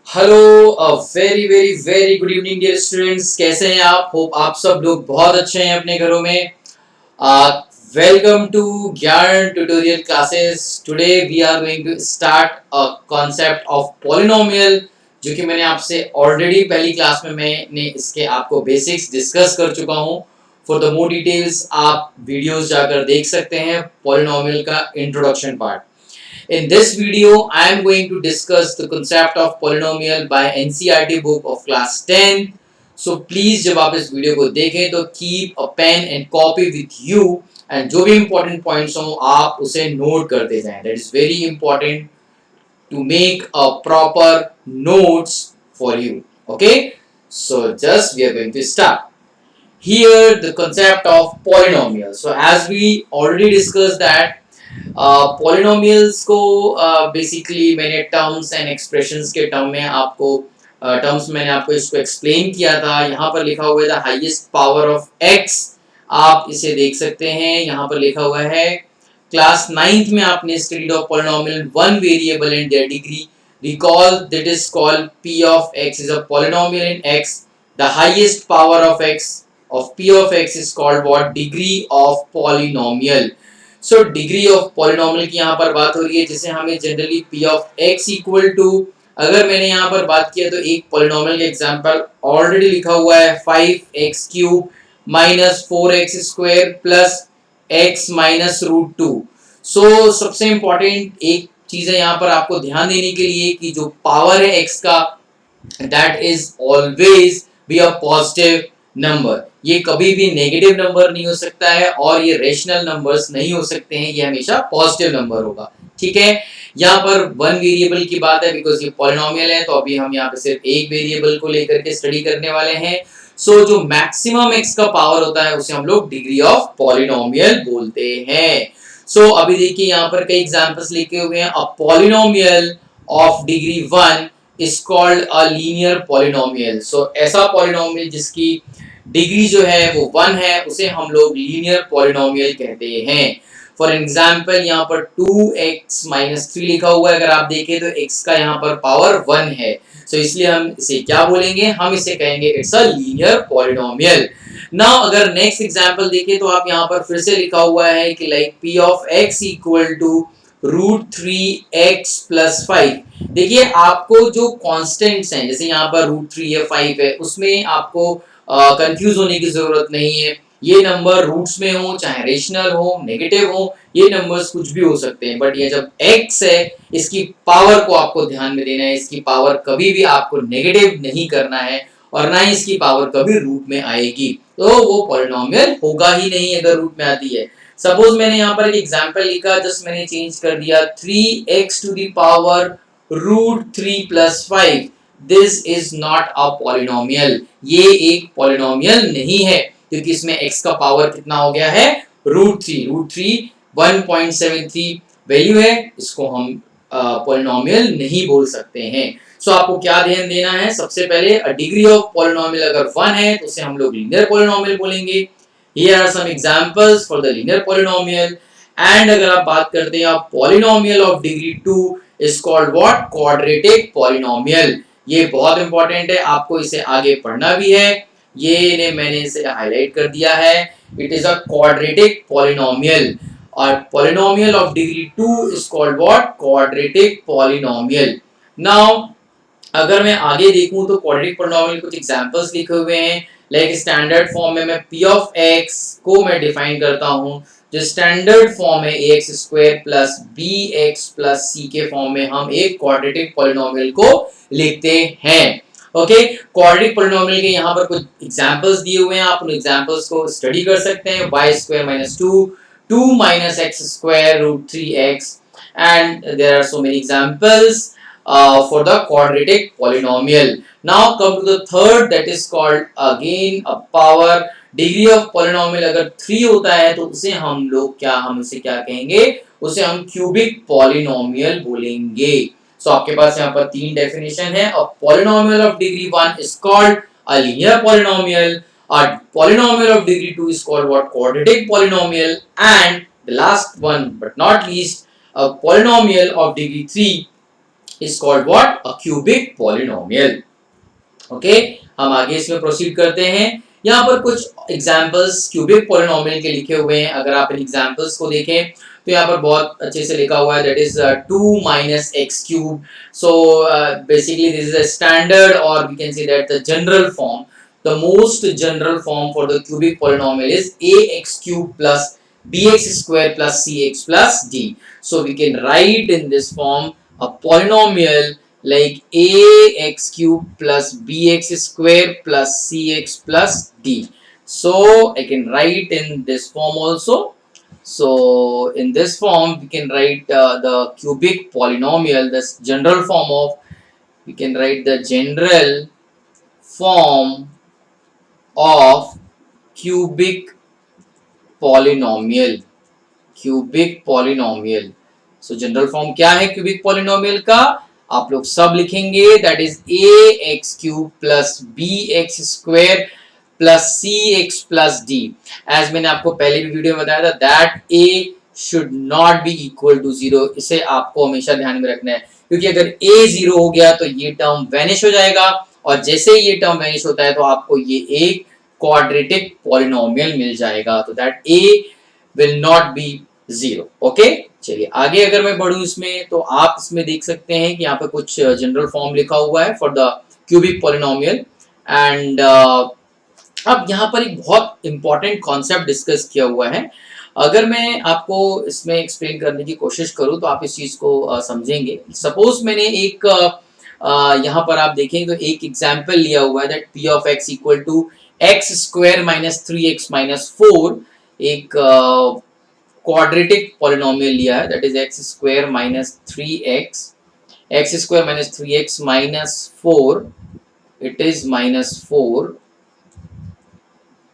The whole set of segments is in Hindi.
Hello, very very very good evening dear students. कैसे हैं आप? होप आप सब लोग बहुत अच्छे हैं अपने घरों में। Welcome to Gyan tutorial classes. Today we are going to start a concept of polynomial, जो कि मैंने आपसे ऑलरेडी पहली क्लास में मैंने इसके आपको बेसिक्स डिस्कस कर चुका हूं। फॉर द मोर डिटेल्स आप वीडियोस जाकर देख सकते हैं, पॉलिनोमियल का introduction part. In this video, I am going to discuss the concept of polynomial by NCERT book of class 10. So please जब आप इस वीडियो को देखें तो keep a pen and copy with you, and जो भी important points हो आप उसे note करते जाएं. That is very important to make a proper notes for you. Okay? So just we are going to start. Here the concept of polynomial. So as we already discussed that polynomials को बेसिकली मैंने टर्म्स एंड एक्सप्रेशंस के टर्म में आपको टर्म्स मैंने आपको इसको एक्सप्लेन किया था। यहाँ पर लिखा हुआ है the highest power of x, आप इसे देख सकते हैं। यहाँ पर लिखा हुआ है क्लास 9th में आपने studied of polynomial one variable and there degree. recall that is called p of x is a polynomial in x. The highest power of x of p of x is called what? Degree of polynomial. So degree of polynomial की यहाँ पर बात हो रही है, जिसे हमें generally p of x equal to, अगर मैंने यहाँ पर बात किया तो एक पॉलिनोमियल का एग्जांपल ऑलरेडी लिखा हुआ है 5x cube minus 4x square plus x minus root two. So सबसे इंपॉर्टेंट एक चीज है यहाँ पर आपको ध्यान देने के लिए कि जो पावर है x का, that is always be a positive number. ये कभी भी नेगेटिव नंबर नहीं हो सकता है और ये रेशनल नंबर्स नहीं हो सकते हैं, ये हमेशा पॉजिटिव नंबर होगा। ठीक है, यहाँ पर वन वेरिएबल की बात है बिकॉज ये पॉलिनोमियल है, तो अभी हम यहाँ पे सिर्फ एक वेरिएबल को लेकर के स्टडी करने वाले हैं। सो जो मैक्सिमम एक्स का पावर होता है उसे हम लोग डिग्री ऑफ पॉलिनोमियल बोलते हैं। सो अभी देखिए यहाँ पर कई एग्जांपल्स लिखे हुए हैं। A polynomial of degree 1 is called a linear polynomial. So ऐसा पॉलिनोमियल जिसकी डिग्री जो है वो 1 है उसे हम लोग लीनियर पॉलिनोमियल कहते हैं। फॉर एग्जाम्पल यहाँ पर 2x माइनस 3 लिखा हुआ है, अगर आप देखें तो x का यहाँ पर पावर 1 है। सो इसलिए हम इसे क्या बोलेंगे? हम इसे कहेंगे it's a linear polynomial. Now अगर नेक्स्ट एग्जाम्पल देखें तो आप यहाँ पर फिर से लिखा हुआ है कि like p of x equal to root 3x plus 5। देखिए आपको जो कॉन्स्टेंट्स हैं, जैसे यहाँ पर रूट 3 है 5 है, उसमें आपको कंफ्यूज होने की जरूरत नहीं है। ये नंबर रूट्स में हो, चाहे रेशनल हो, नेगेटिव हो, ये नंबर्स कुछ भी हो सकते हैं, बट ये जब x है इसकी पावर को आपको ध्यान में देना है। इसकी पावर कभी भी आपको नेगेटिव नहीं करना है और ना ही इसकी पावर कभी रूट में आएगी, तो वो पॉलिनोमियल होगा ही नहीं अगर रूट में आती है। सपोज मैंने यहाँ पर एक एग्जांपल लिखा, जस्ट मैंने चेंज कर दिया 3x to the power root 3 plus 5। This is not a polynomial, ये एक पॉलिनोमियल नहीं है क्योंकि इसमें x का पावर कितना हो गया है? रूट 3। रूट 3 1.73 वैल्यू है, इसको हम पॉलिनोमियल नहीं बोल सकते हैं। सो आपको क्या ध्यान देना है? सबसे पहले अ डिग्री ऑफ पॉलिनोमियल अगर 1 है तो उसे हम लोग लीनियर पॉलिनोमियल बोलेंगे। Here are some examples for the linear polynomial. And अगर आप बात करते हैं polynomial of degree 2 is called what? Quadratic polynomial. ये बहुत इंपॉर्टेंट है, आपको इसे आगे पढ़ना भी है। ये मैंने इसे हाईलाइट कर दिया है। It is a quadratic polynomial. और polynomial of degree 2 is called what? Quadratic polynomial. Now अगर मैं आगे देखूं तो क्वाड्रेटिक पॉलिनोमियल कुछ एग्जांपल्स लिखे हुए हैं। लाइक स्टैंडर्ड फॉर्म में मैं p ऑफ x को मैं डिफाइन करता हूं। जो स्टैंडर्ड फॉर्म है ax square plus bx plus c के फॉर्म में हम एक क्वाड्रेटिक पॉलिनोमियल को लिखते हैं। ओके, क्वाड्रेटिक पॉलिनोमियल के यहाँ पर कुछ एग्जांपल्स दिए हुए हैं, आप उन एग्जांपल्स को स्टडी कर सकते हैं। y square minus 2, 2 minus x square root 3x, and there are so many examples for the quadratic polynomial. Now come to the third, that is called again a power degree of polynomial अगर 3 होता है तो उसे हम लोग हम उसे क्या कहेंगे? उसे हम क्यूबिक पॉलिनोमियल बोलेंगे। सो आपके पास यहाँ पर तीन डेफिनेशन है। अ polynomial of degree 1 is called a linear polynomial, a polynomial of degree 2 is called what? Quadratic polynomial, and the last one but not least, a polynomial of degree 3 is called what? A cubic polynomial. Okay, हम आगे इसमें प्रोसीड करते हैं। यहाँ पर कुछ एग्जांपल्स क्यूबिक पॉलिनोमियल के लिखे हुए हैं। अगर आप इन एग्जांपल्स को देखें तो यहाँ पर बहुत अच्छे से लिखा हुआ है, that is 2 minus X cube. So basically this is a standard और we can say that the general form, the most general form for the cubic polynomial is ax cube plus bx square plus cx plus d. So we can write in this form a polynomial like ax cube plus bx square plus cx plus d. So I can write in this form also. So in this form we can write the cubic polynomial, this general form of, we can write the general form of cubic polynomial. Cubic polynomial, so general form क्या है क्यूबिक पॉलिनोमियल का? आप लोग सब लिखेंगे, that is a x cube plus b x square plus c x plus d. As मैंने आपको पहले भी वीडियो में बताया था, that a should not be equal to zero. इसे आपको हमेशा ध्यान में रखना है, क्योंकि अगर ए जीरो हो गया तो ये टर्म वैनिश हो जाएगा, और जैसे ही ये टर्म वैनिश होता है तो आपको ये एक क्वाड्रेटिक पॉलिनोमियल मिल जाएगा, तो that A will not be zero. Okay, चलिए आगे अगर मैं बढ़ूं इसमें, तो आप इसमें देख सकते हैं कि यहाँ पे कुछ जनरल फॉर्म लिखा हुआ है for the cubic polynomial. And अब यहाँ पर एक बहुत इंपॉर्टेंट कॉन्सेप्ट डिस्कस किया हुआ है। अगर मैं आपको इसमें एक्सप्लेन करने की कोशिश करूं तो आप इस चीज को समझेंगे। सपोज मैंने एक यहाँ पर आप देखें तो एक एग्जाम्पल लिया हुआ है, that p of x equal to x square minus 3x minus 4, एक क्वाड्रेटिक पॉलिनोमियल लिया है, that is x square minus 3x, x square minus 3x minus 4, it is minus 4,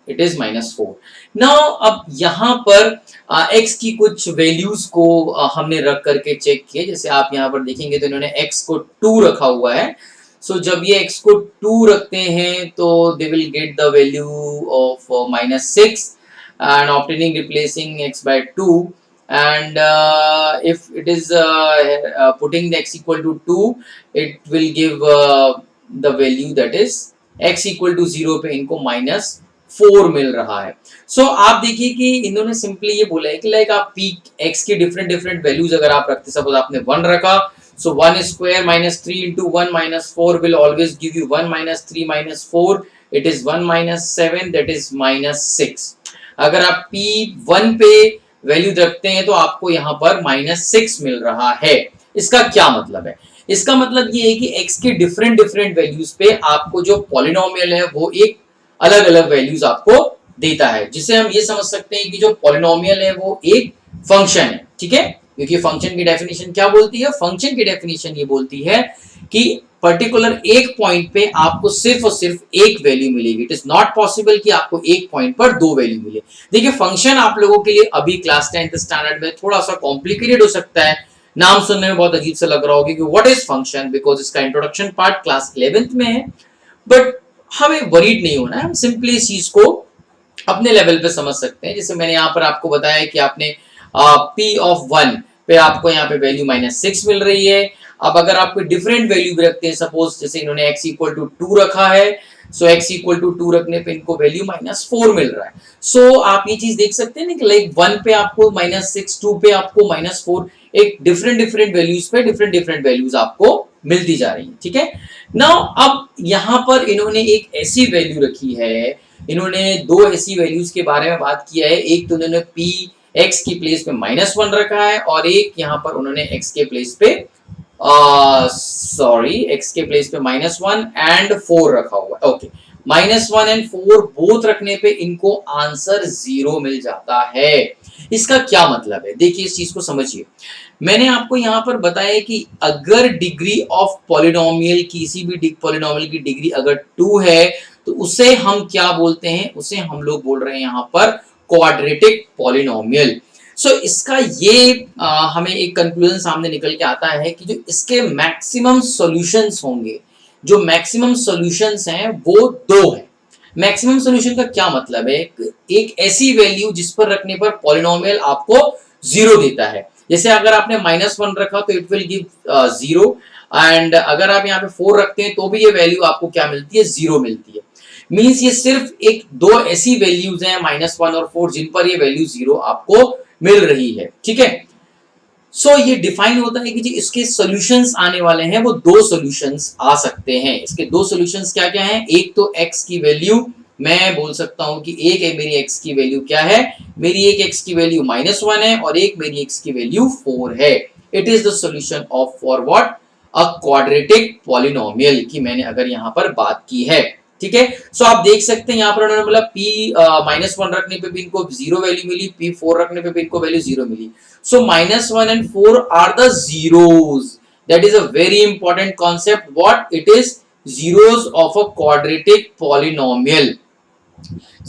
it is minus 4। Now अब यहाँ पर x की कुछ वैल्यूज को हमने रख करके चेक किए। जैसे आप यहाँ पर देखेंगे तो इन्होंने x को 2 रखा हुआ है। सो जब ये x को 2 रखते हैं तो they will get the value of minus 6 and obtaining replacing x by 2, and if it is putting the x equal to 2, it will give the value that is x equal to 0 पे इनको माइनस 4 मिल रहा है। सो आप देखिए कि इन्होंने सिंपली ये बोला है कि लाइक आप p x की डिफरेंट डिफरेंट वैल्यूज अगर आप रखते, सपोज आपने 1 रखा, सो 1 square minus 3 into 1 minus 4 will always give you 1 minus 3 minus 4, it is 1 minus 7, that is minus 6। अगर आप P1 पे वैल्यू रखते हैं तो आपको यहाँ पर माइनस 6 मिल रहा है। इसका क्या मतलब है? इसका मतलब ये है कि x के डिफरेंट डिफरेंट वैल्यूज पे आपको जो पॉलिनोमियल है वो एक अलग अलग वैल्यूज आपको देता है, जिसे हम ये समझ सकते हैं कि जो पॉलिनोमियल है वो एक फंक्शन है। ठीक है, क्योंकि फंक्शन की डेफिनेशन क्या बोलती है? फंक्शन की डेफिनेशन ये बोलती है कि पर्टिकुलर एक पॉइंट पे आपको सिर्फ और सिर्फ एक वैल्यू मिलेगी। इट इज नॉट पॉसिबल कि आपको एक पॉइंट पर दो वैल्यू मिले। देखिए फंक्शन आप लोगों के लिए अभी क्लास 10th स्टैंडर्ड में थोड़ा सा कॉम्प्लिकेटेड हो सकता है, नाम सुनने में बहुत अजीब सा लग रहा होगा कि व्हाट इज फंक्शन, बिकॉज इसका इंट्रोडक्शन पार्ट क्लास 11th में है। बट हमें वरीड नहीं होना है, हम सिंपली इस चीज को अपने लेवल पे समझ सकते हैं। जैसे मैंने यहाँ पर आपको बताया कि आपने p ऑफ 1 पे आपको यहाँ पे वैल्यू माइनस 6 मिल रही है। अब अगर आप कोई डिफरेंट वैल्यू भी रखते हैं, सपोज जैसे इन्होंने x इक्वल टू 2 रखा है, सो x इक्वल टू 2 रखने पे इनको वैल्यू माइनस 4 मिल रहा है। सो आप ये चीज देख सकते हैं ना कि लाइक 1 पे आपको माइनस 6, 2 पे आपको माइनस 4, एक डिफरेंट डिफरेंट वैल्यूज पे डिफरेंट डिफरेंट वैल्यूज आपको मिलती जा रही है। ठीक है, नाउ अब यहाँ पर इन्होंने एक ऐसी वैल्यू रखी है, इन्होंने दो ऐसी वैल्यूज के बारे में बात किया है। एक तो उन्होंने p x की प्लेस पे -1 रखा है, और एक यहाँ पर उन्होंने x के प्लेस पे x के प्लेस पे -1 एंड 4 रखा हुआ है। ओके, -1 एंड 4 बोथ रखने पे इनको आंसर 0 मिल जाता है। इसका क्या मतलब है? देखिए इस चीज को समझिए। मैंने आपको यहाँ पर बताया कि अगर डिग्री ऑफ पॉलिनोमियल, किसी भी पॉलिनोमियल की डिग्री अगर 2 है तो उसे हम क्या बोलते हैं? उसे हम लोग बोल रहे हैं यहाँ पर क्वाड्रेटिक पॉलिनोमियल। सो इसका ये हमें एक कंक्लूजन सामने निकल के आता है कि जो इसके मैक्सिमम सॉल्यूशंस होंगे, जो मैक्सिमम सॉल्यूशंस हैं वो 2 हैं। मैक्सिमम सॉल्यूशन का क्या मतलब है? एक ऐसी वैल्यू जिस पर रखने पर पॉलिनोमियल आपको 0 देता है। जैसे अगर आपने -1 रखा तो इट विल गिव 0, एंड अगर आप यहाँ पे 4 रखते हैं तो भी ये वैल्यू आपको क्या मिलती है, 0 मिलती है। मींस ये सिर्फ एक दो ऐसी वैल्यूज हैं -1 और 4 जिन पर ये वैल्यू 0 आपको मिल रही है, ठीक है। सो ये डिफाइन होता है कि जी इसके सॉल्यूशंस आने वाले हैं, वो दो सॉल्यूशंस आ सकते हैं। इसके दो सॉल्यूशंस क्या क्या हैं, एक तो x की वैल्यू मैं बोल सकता हूं कि एक है मेरी x की वैल्यू क्या है, मेरी एक x की वैल्यू -1 है और एक मेरी x की वैल्यू 4 है। It is the solution of for what, a quadratic polynomial की मैंने अगर यहां पर बात की है, ठीक है। सो आप देख सकते हैं यहाँ पर उन्होंने बोला p-1 रखने पे भी इनको 0 वैल्यू मिली, p4 रखने पे भी इनको value 0 milli. So -1 and 4 are the zeros. That is a very important concept. What it is? Zeros of a quadratic polynomial.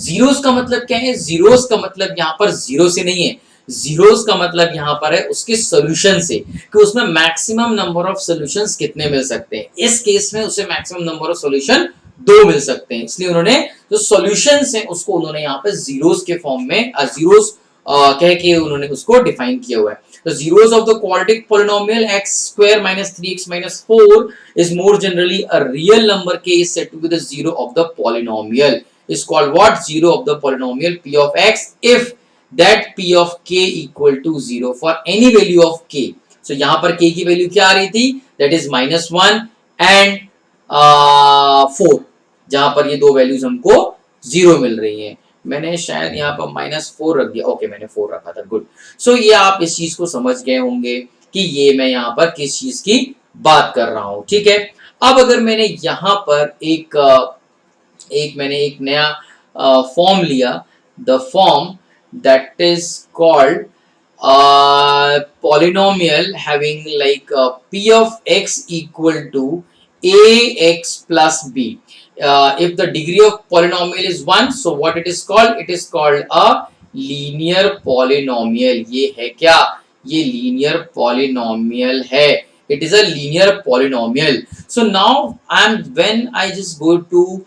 Zeros का मतलब क्या है, zeros का मतलब यहाँ पर zero से नहीं है, zeros का मतलब यहाँ पर है उसके solution से, कि उसमें maximum number of solutions कितने मिल सकते हैं। इस केस में उसे maximum number of solution 2 मिल सकते हैं, इसलिए उन्होंने जो solutions हैं उसको उन्होंने यहाँ पे zeros के फॉर्म में zeros कह के उन्होंने उसको डिफाइन किया हुआ है। तो zeros of the quadratic polynomial x square minus 3x minus 4 is more generally a real number k is said to be the zero of the polynomial is called what, zero of the polynomial p of x if that p of k equal to 0 for any value of k. So यहाँ पर k की वैल्यू क्या आ रही थी, that is -1 and 4, जहां पर ये दो वैल्यूज हमको 0 मिल रही हैं। मैंने शायद यहाँ पर -4 रख दिया, ओके मैंने 4 रखा था, गुड। सो ये आप इस चीज को समझ गए होंगे कि ये मैं यहाँ पर किस चीज की बात कर रहा हूँ, ठीक है। अब अगर मैंने यहाँ पर मैंने एक नया फॉर्म लिया, the form that is called polynomial having like p of x equal to ax plus b. If the degree of polynomial is 1, so what it is called, it is called a linear polynomial. ये है क्या, ये linear polynomial है, it is a linear polynomial. So now when I just go to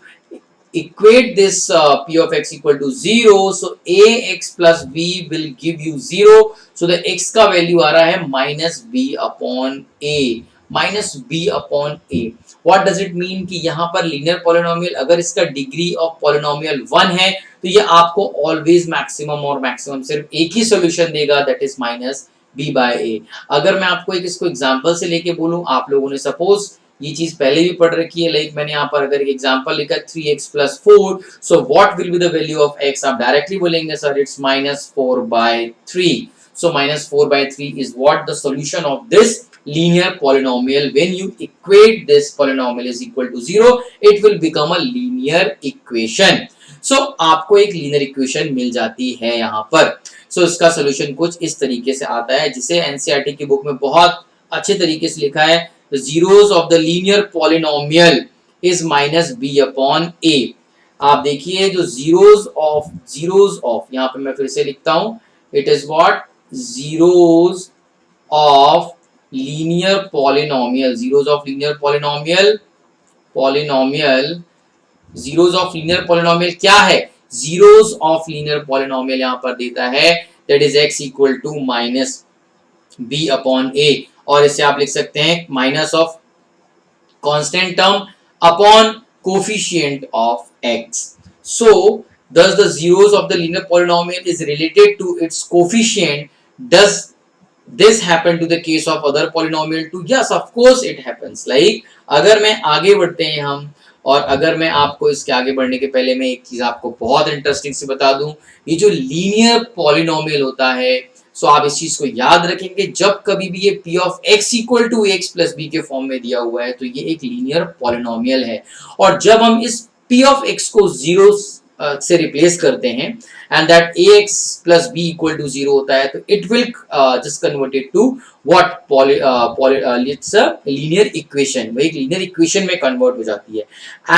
equate this p of x equal to 0, so ax plus b will give you 0. So the x का वैल्यू आ रहा है -b upon a, -b upon a. What does it mean कि यहाँ पर लीनियर पॉलिनोमियल अगर इसका डिग्री ऑफ पॉलिनोमियल 1 है तो ये आपको ऑलवेज मैक्सिमम और मैक्सिमम सिर्फ एक ही सॉल्यूशन देगा, that is -b by a. अगर मैं आपको एक इसको एग्जांपल से लेके बोलूं, आप लोगों ने सपोज ये चीज पहले भी पढ़ रखी है, लाइक मैंने यहाँ पर अगर एक एग्जांपल लिखा 3x plus 4, so what will be the value of x, आप डायरेक्टली बोलेंगे sir it's -4 by 3. So -4 by 3 is what the solution of this linear polynomial. When you equate this polynomial is equal to 0, it will become a linear equation. So आपको एक linear equation मिल जाती है यहाँ पर। So इसका solution कुछ इस तरीके से आता है, जिसे NCERT की बुक में बहुत अच्छे तरीके से लिखा है, the zeros of the linear polynomial is -b upon a. आप देखिए जो zeros of यहाँ पे मैं फिर से लिखता हूँ, it is what, zeros of linear polynomial, zeros of linear polynomial zeros of linear polynomial क्या है, zeros of linear polynomial यहाँ पर देता है, that is x equal to -b upon a, और इसे आप लिख सकते हैं minus of constant term upon coefficient of x. So thus the zeros of the linear polynomial is related to its coefficient. Does this happen to the case of other polynomial too? Yes, of course it happens. Like अगर मैं आगे बढ़ते हैं हम, और अगर मैं आपको इसके आगे बढ़ने के पहले मैं एक चीज आपको बहुत इंटरेस्टिंग से बता दूं, ये जो लीनियर पॉलिनोमियल होता है, सो आप इस चीज को याद रखेंगे, जब कभी भी ये p of x equal to ax plus b के फॉर्म में दिया हुआ है तो ये एक लीनियर पॉलिनोमियल है, और जब हम इस p ऑफ x को 0 से रिप्लेस करते हैं and that ax plus b equal to 0 होता है, तो it will just converted to what, it's a linear equation, वो एक लीनियर इक्वेशन में कन्वर्ट हो जाती है।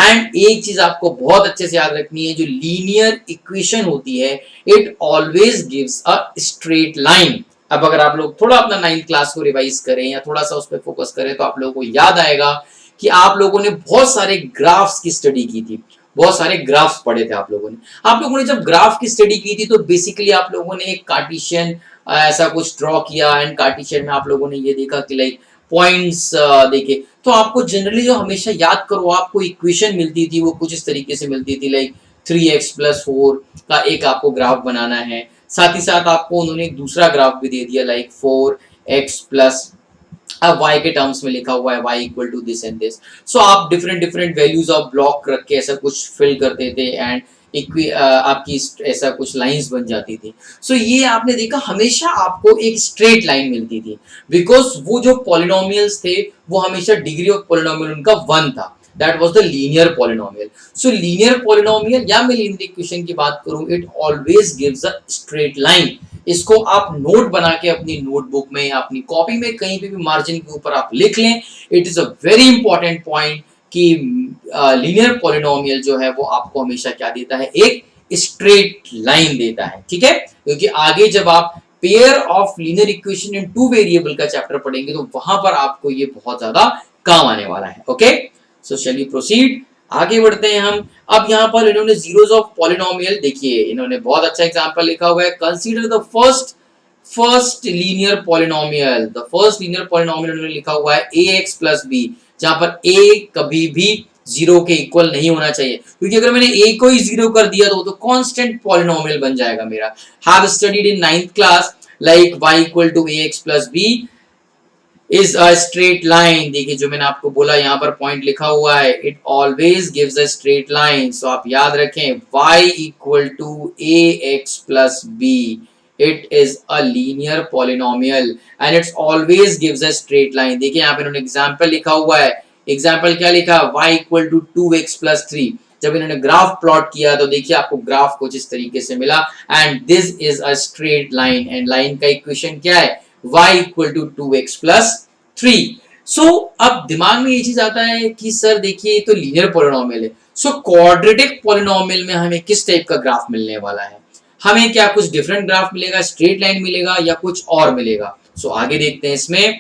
एंड एक चीज आपको बहुत अच्छे से याद रखनी है, जो लीनियर इक्वेशन होती है it always gives a straight line. अब अगर आप लोग थोड़ा अपना 9th क्लास को रिवाइज करें या थोड़ा सा उस पर फोकस करें तो आप लोगों को याद आएगा कि आप लोगों ने बहुत सारे ग्राफ्स की स्टडी की थी, बहुत सारे ग्राफ्स पढ़े थे आप लोगों ने जब ग्राफ की स्टडी की थी तो बेसिकली आप लोगों ने एक कार्टेशियन ऐसा कुछ ड्रॉ किया, एंड कार्टेशियन में आप लोगों ने ये देखा कि लाइक पॉइंट्स देखे, तो आपको जनरली जो हमेशा याद करो, आपको इक्वेशन मिलती थी वो कुछ इस तरीके से मिलती थी, लाइक 3x+4 का एक आपको ग्राफ बनाना है, साथ ही साथ आपको उन्होंने एक दूसरा ग्राफ भी दे दिया लाइक 4x प्लस, अब y के टर्म्स में लिखा हुआ है y equal to this and this. So आप different different values of block रख के ऐसा कुछ फिल करते थे एंड आपकी ऐसा कुछ लाइंस बन जाती थी। सो ये आपने देखा हमेशा आपको एक स्ट्रेट लाइन मिलती थी, बिकॉज वो जो पॉलिनोमियल्स थे वो हमेशा डिग्री ऑफ पॉलिनोमियल उनका 1 था, that was the linear polynomial. So linear polynomial या मैं लीनियर इक्वेशन की बात करूं, it always gives a straight line. इसको आप नोट बना के अपनी नोटबुक में या अपनी कॉपी में कहीं पे भी मार्जिन के ऊपर आप लिख लें। It is a very important point कि लीनियर पॉलिनोमियल जो है वो आपको हमेशा क्या देता है, एक स्ट्रेट लाइन देता है, ठीक है। क्योंकि आगे जब आप pair of linear equation in two variable का चैप्टर पढ़ेंगे तो वहां पर आपको ये बहुत ज्यादा काम आने वाला है। Okay, so shall we proceed, आगे बढ़ते हैं हम। अब यहाँ पर इन्होंने जीरोस ऑफ पॉलिनोमियल, देखिए इन्होंने बहुत अच्छा एग्जांपल लिखा हुआ है, consider the first linear polynomial. The first linear polynomial उन्होंने लिखा हुआ है ax प्लस बी, जहां पर a कभी भी 0 के इक्वल नहीं होना चाहिए, क्योंकि अगर मैंने a को ही 0 कर दिया तो कांस्टेंट पॉलिनोमियल बन जाएगा मेरा। Have studied in 9th class like y equal to ax plus b is a straight line. देखिए जो मैंने आपको बोला यहाँ पर पॉइंट लिखा हुआ है, it always gives a straight line. So आप याद रखें y equal to ax plus b, it is a linear polynomial and it's always gives a straight line. देखिए यहाँ पे इन्होंने एग्जाम्पल लिखा हुआ है, एग्जाम्पल क्या लिखा, y equal to 2x plus 3। जब इन्होंने ग्राफ प्लॉट किया तो देखिए आपको ग्राफ कुछ इस तरीके से मिला and this is a straight line and line का इक्वेशन क्या है, y equal to 2x plus 3। So अब दिमाग में ये चीज आता है कि सर देखिए तो लीनियर पॉलिनोमियल है, सो क्वाड्रेटिक पॉलिनोमियल में हमें किस टाइप का ग्राफ मिलने वाला है, हमें क्या कुछ डिफरेंट ग्राफ मिलेगा, स्ट्रेट लाइन मिलेगा या कुछ और मिलेगा। सो आगे देखते हैं, इसमें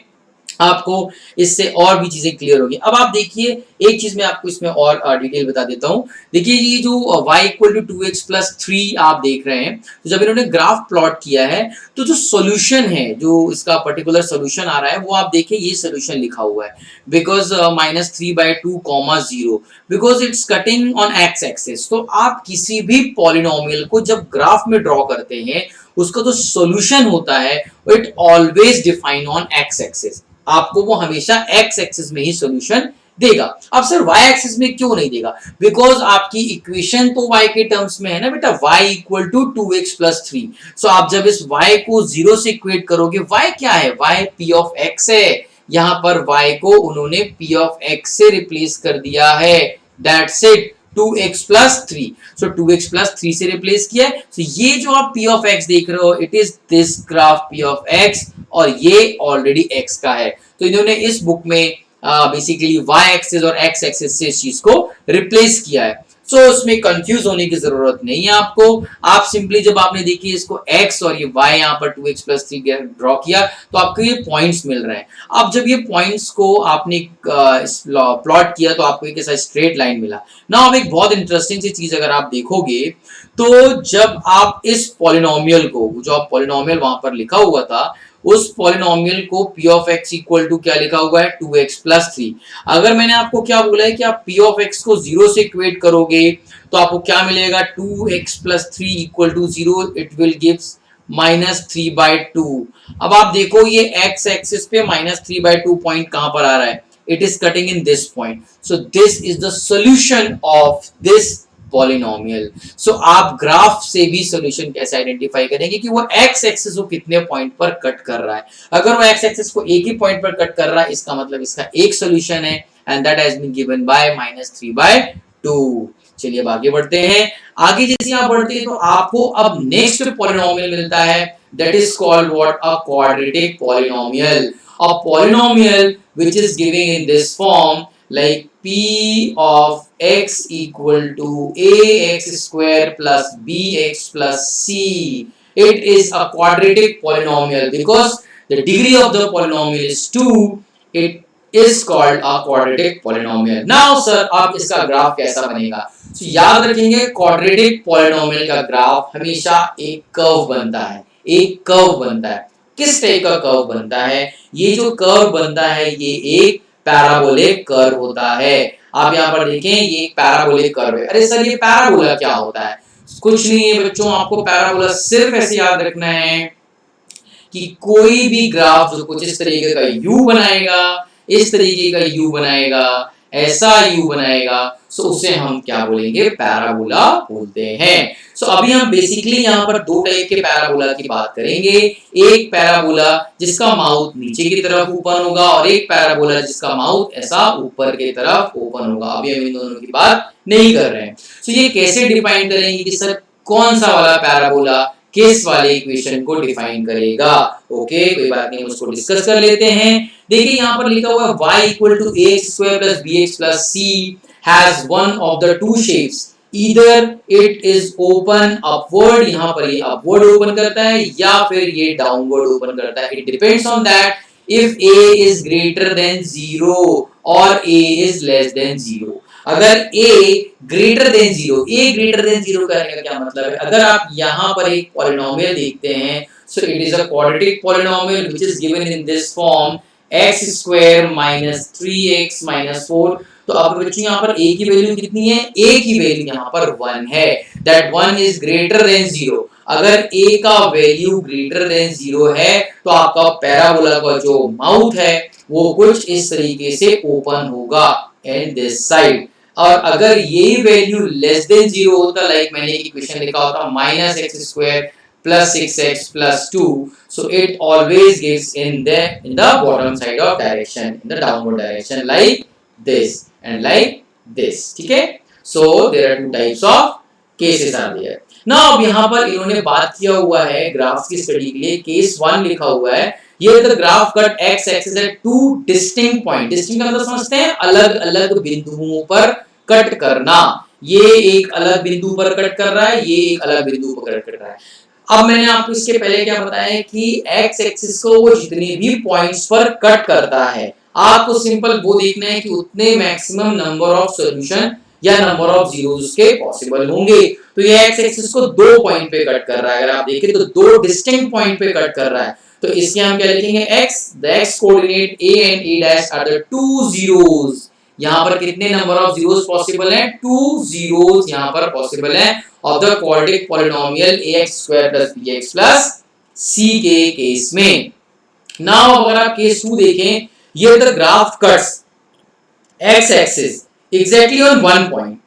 आपको इससे और भी चीजें क्लियर होगी। अब आप देखिए एक चीज मैं आपको इसमें और डिटेल बता देता हूं। देखिए ये जो y equal to 2x plus 3 आप देख रहे हैं, तो जब इन्होंने ग्राफ प्लॉट किया है तो जो सोल्यूशन है, जो इसका पर्टिकुलर सोल्यूशन आ रहा है वो आप देखिए ये सोल्यूशन लिखा हुआ है, because -3/2, 0, because it's cutting on x axis. तो आप किसी भी पॉलिनोमियल को जब ग्राफ में ड्रॉ करते हैं उसका जो सोल्यूशन होता है it always define on x axis, आपको वो हमेशा एक्स एक्सिस में ही सॉल्यूशन देगा। अब सर वाई एक्सिस में क्यों नहीं देगा, बिकॉज आपकी इक्वेशन तो y के टर्म्स में है ना बेटा, y equal to 2x plus 3। So आप जब इस y को 0 से इक्वेट करोगे, y क्या है, y p ऑफ x है, यहां पर y को उन्होंने p ऑफ x से रिप्लेस कर दिया है, that's it, 2x plus 3। So 2x plus 3 से रिप्लेस किया है। so ये जो आप p ऑफ x देख रहे हो, it is this graph p of x और ये ऑलरेडी x का है। तो इन्होंने इस बुक में बेसिकली y एक्सिस और x एक्सिस से इस चीज को रिप्लेस किया है। सो उसमें कंफ्यूज होने की जरूरत नहीं है आपको, आप सिंपली जब आपने देखिए इसको x और ये y यहाँ पर 2x प्लस 3 ड्रॉ किया तो आपको ये पॉइंट्स मिल रहे हैं। अब जब ये पॉइंट्स को आपने प्लॉट किया तो आपको एक ऐसा स्ट्रेट लाइन मिला ना। अब एक बहुत इंटरेस्टिंग सी चीज अगर आप देखोगे तो जब आप इस पॉलिनोमियल को, जो आप पॉलिनोमियल वहां पर लिखा हुआ था, उस पॉलिनोमियल को p of x equal to क्या लिखा हुआ है, 2x प्लस 3। अगर मैंने आपको क्या बोला है कि आप p ऑफ x को 0 से इक्वेट करोगे तो आपको क्या मिलेगा, 2x plus 3 equal to 0, it will gives -3/2। अब आप देखो ये x एक्सिस पे -3/2 पॉइंट कहां पर आ रहा है, it is cutting in this point. So this is the solution of this polynomial. So आप ग्राफ से भी सॉल्यूशन कैसे आइडेंटिफाई करेंगे कि वो x एक्सिस को कितने पॉइंट पर कट कर रहा है। अगर वो x एक्सिस को एक ही पॉइंट पर कट कर रहा है इसका मतलब इसका एक सॉल्यूशन है and that has been given by -3/2। चलिए अब आगे बढ़ते हैं। आगे जैसे आप बढ़ते हैं तो आपको अब नेक्स्ट पॉलिनोमियल मिलता है, that is called what, a quadratic polynomial. A polynomial which is giving in this form like p of x equal to ax square plus bx plus c. It is a quadratic polynomial because the degree of the polynomial is 2. It is called a quadratic polynomial. Now sir, अब इसका ग्राफ कैसा बनेगा? So, याद रखेंगे quadratic polynomial का ग्राफ हमेशा एक कर्व बनता है, एक कर्व बनता है। किस टाइप का कर्व बनता है? ये जो कर्व बनता है ये एक पैराबोलिक कर्व होता है। आप यहाँ पर देखें ये एक पैराबोलिक कर्व है। अरे सर ये पैराबोला क्या होता है? कुछ नहीं है बच्चों, आपको पैराबोला सिर्फ ऐसे याद रखना है कि कोई भी ग्राफ जो कुछ इस तरीके का यू बनाएगा, इस तरीके का यू बनाएगा, ऐसा यू बनाएगा, सो उसे हम क्या बोलेंगे? पैराबोला बोलते हैं। सो अभी हम बेसिकली यहाँ पर दो टाइप के पैराबोला की बात करेंगे। एक पैराबोला जिसका माउथ नीचे की तरफ ओपन होगा और एक पैराबोला जिसका माउथ ऐसा ऊपर की तरफ ओपन होगा। अभी हम इन दोनों की बात नहीं कर रहे हैं। सो ये कैसे डिफाइन करेंगे कि सर कौन सा वाला पैराबोला किस वाले इक्वेशन को डिफाइन करेगा? ओके, कोई बात नहीं, उसको डिस्कस कर लेते हैं। देखिए यहाँ पर लिखा हुआ है y equal to ax square plus bx plus c has one of the two shapes, either it is open upward, यहाँ पर ये upward open करता है या फिर ये downward open करता है। It depends on that if a is greater than 0 or a is less than 0। अगर a greater than 0, a greater than 0 करने का क्या मतलब है? अगर आप यहाँ पर एक पॉलिनोमियल देखते हैं, so it is a quadratic polynomial which is given in this form x square minus 3x minus 4। तो अब बच्चों यहाँ पर a की वैल्यू कितनी है? a की वैल्यू यहाँ पर 1 है। that 1 is greater than 0। अगर a का वैल्यू ग्रेटर देन 0 है तो आपका पैराबोला का जो माउथ है वो कुछ इस तरीके से ओपन होगा एंड दिस साइड। और अगर यही वैल्यू लेस देन 0 होता, लाइक मैंने एक इक्वेशन लिखा होता minus x square plus 6x plus 2, so it always gives in the bottom side of direction, in the downward direction, like this and like this। ठीक है, so there are two types of cases are there। now अब यहाँ पर इन्होंने बात किया हुआ है ग्राफ की स्टडी के लिए, केस 1 लिखा हुआ है। ये the graph cut x axis at two distinct point. Distinct का मतलब समझते हैं अलग अलग बिंदुओं पर कट करना। ये एक अलग बिंदु पर कट कर रहा है, ये एक अलग बिंदु पर कट कर रहा है। अब मैंने आपको इसके पहले क्या बताया कि एक्स एक्सिस को वो जितने भी पॉइंट्स पर कट करता है, आपको सिंपल वो देखना है कि उतने मैक्सिमम नंबर ऑफ सॉल्यूशन या नंबर ऑफ जीरोस उसके पॉसिबल होंगे। तो ये एक्स एक्सिस को दो पॉइंट पे कट कर रहा है। अगर आप देखें तो दो डिस्टिंक्ट पॉइंट पे कट कर रहा है, तो इसके हम क्या लिखेंगे? x, the x coordinate a and a dash are the two zeros। यहाँ पर कितने नंबर ऑफ जीरोस पॉसिबल हैं? 2 जीरोस यहाँ पर पॉसिबल हैं of the quadratic polynomial ax square plus bx plus c के केस में। नाउ अगर आप केस 2 देखें, ये the graph cuts x axis exactly on one point.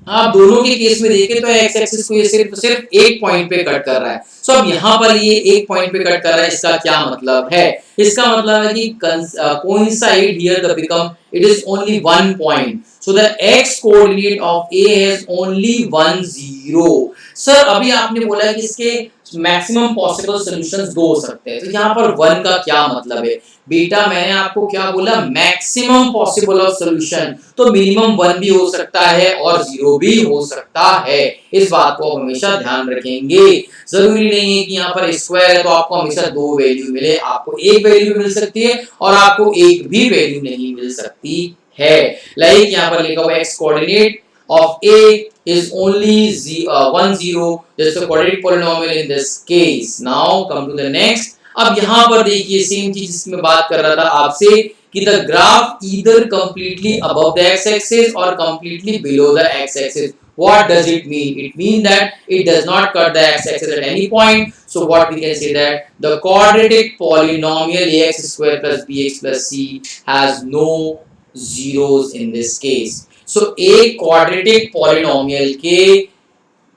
आप दोनों के केस में देखें तो एक्स एक्सिस को ये सिर्फ एक पॉइंट पे कट कर रहा है। सो अब यहाँ पर ये एक पॉइंट पे कट कर रहा है, इसका क्या मतलब है? इसका मतलब है कि coincide here the become it is only one point, so the x coordinate of a has only 1 0। Sir अभी आपने बोला है कि इसके मैक्सिमम पॉसिबल सॉल्यूशंस दो हो सकते हैं, तो यहाँ पर 1 का क्या मतलब है? बेटा मैंने आपको क्या बोला? मैक्सिमम पॉसिबल ऑफ सॉल्यूशन, तो मिनिमम 1 भी हो सकता है और 0 भी हो सकता है। इस बात को आप हमेशा ध्यान रखेंगे। जरूरी नहीं है कि यहाँ पर स्क्वायर है तो आपको हमेशा दो वैल्यू मिले, आपको एक वैल्यू मिल सकती है और आपको एक भी वैल्यू नहीं मिल सकती है। लाइक यहाँ पर लिखा हुआ x coordinate of a is only 1 0, just a quadratic polynomial in this case। now come to the next। अब यहाँ पर देखिए सेम चीज जिसमें बात कर रहा था आपसे कि the graph either completely above the x axis or completely below the x axis। what does it mean? it means that it does not cut the x axis at any point। so what we can say that the quadratic polynomial ax square plus bx plus c has no zeros in this case। सो एक क्वाड्रेटिक पॉलिनोमियल के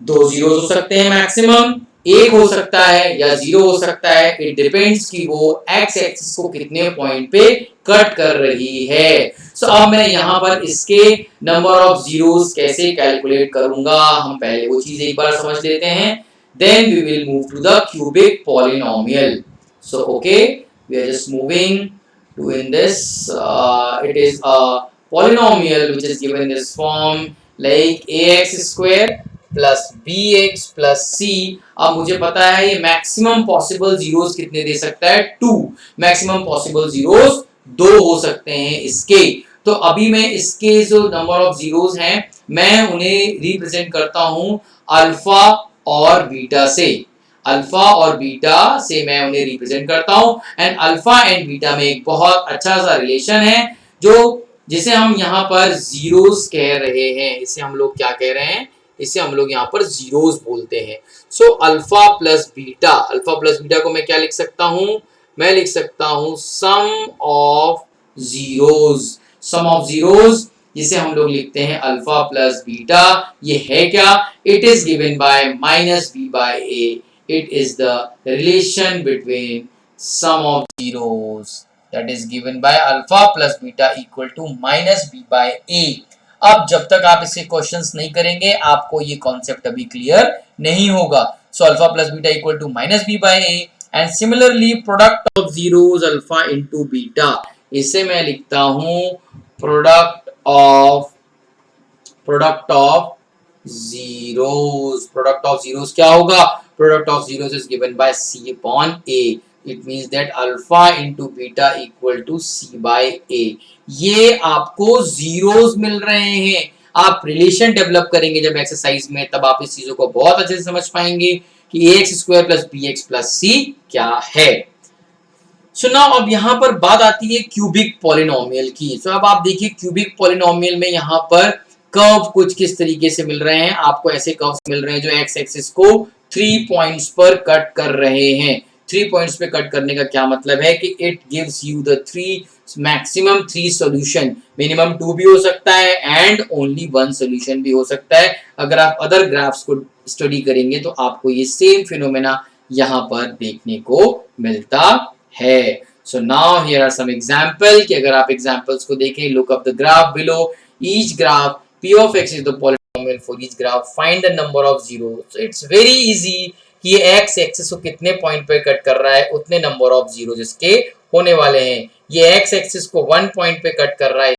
दो जीरोस हो सकते हैं मैक्सिमम, एक हो सकता है या 0 हो सकता है। इट डिपेंड्स कि वो एक्स एक्सिस को कितने पॉइंट पे कट कर रही है। सो अब मैं यहाँ पर इसके नंबर ऑफ जीरोस कैसे कैलकुलेट करूंगा, हम पहले वो चीज एक बार समझ लेते हैं, then we will move to the cubic polynomial. So okay, we are just moving to in this, it is a polynomial which is given in this form like ax square plus bx plus c। अब मुझे पता है ये मैक्सिमम पॉसिबल जीरोस कितने दे सकता है? 2। मैक्सिमम पॉसिबल जीरोस 2 हो सकते हैं इसके। तो अभी मैं इसके जो नंबर ऑफ जीरोस हैं मैं उन्हें रिप्रेजेंट करता हूं अल्फा और बीटा से। अल्फा और बीटा से मैं उन्हें रिप्रेजेंट करता हूं एंड अल्फा एंड बीटा में एक बहुत अच्छा सा रिलेशन है जो जिसे हम यहाँ पर जीरोस कह रहे हैं। इसे हम लोग क्या कह रहे हैं? इसे हम लोग यहाँ पर जीरोस बोलते हैं। सो अल्फा प्लस बीटा को मैं क्या लिख सकता हूं? मैं लिख सकता हूं सम ऑफ जीरोस जिसे हम लोग लिखते हैं अल्फा प्लस बीटा। ये है क्या? It is given by minus b by a. It is the relation between sum of zeros that is given by alpha plus beta equal to minus b by a। अब जब तक आप इसके क्वेश्चंस नहीं करेंगे आपको ये कॉन्सेप्ट अभी क्लियर नहीं होगा। So alpha plus beta equal to minus b by a and similarly product of zeros alpha into beta, इसे मैं लिखता हूं प्रोडक्ट ऑफ जीरोस क्या होगा? Product of zeros is given by c upon a। It means that alpha into beta equal to c by a. ये आपको जीरोस मिल रहे हैं। आप रिलेशन डेवलप करेंगे जब एक्सरसाइज में, तब आप इस चीजों को बहुत अच्छे से समझ पाएंगे कि ax square plus bx plus c क्या है। सो नाउ अब यहाँ पर बात आती है क्यूबिक पॉलिनोमियल की। सो अब आप देखिए क्यूबिक पॉलिनोमियल में यहाँ पर कर्व कुछ किस तरीके से मिल रहे हैं। आपको ऐसे कर्व्स मिल रहे हैं जो एक्स एक्सिस को 3 पॉइंट्स पर कट कर रहे हैं। 3 पॉइंट्स पे कट करने का क्या मतलब है कि it gives you the maximum 3 solution. Minimum 2 भी हो सकता है एंड ओनली 1 सॉल्यूशन भी हो सकता है। अगर आप अदर ग्राफ्स को स्टडी करेंगे तो आपको ये सेम फिनोमेना यहाँ पर देखने को मिलता है। So now here are some example कि अगर आप एग्जांपल्स को देखें, look up the graph below. Each graph p of x is the polynomial for each graph, find the number of zeros। so it's very easy कि ये x एक्सिस को कितने पॉइंट पे कट कर रहा है उतने नंबर ऑफ जीरो इसके होने वाले हैं। ये x एक्सिस को 1 पॉइंट पे कट कर रहा है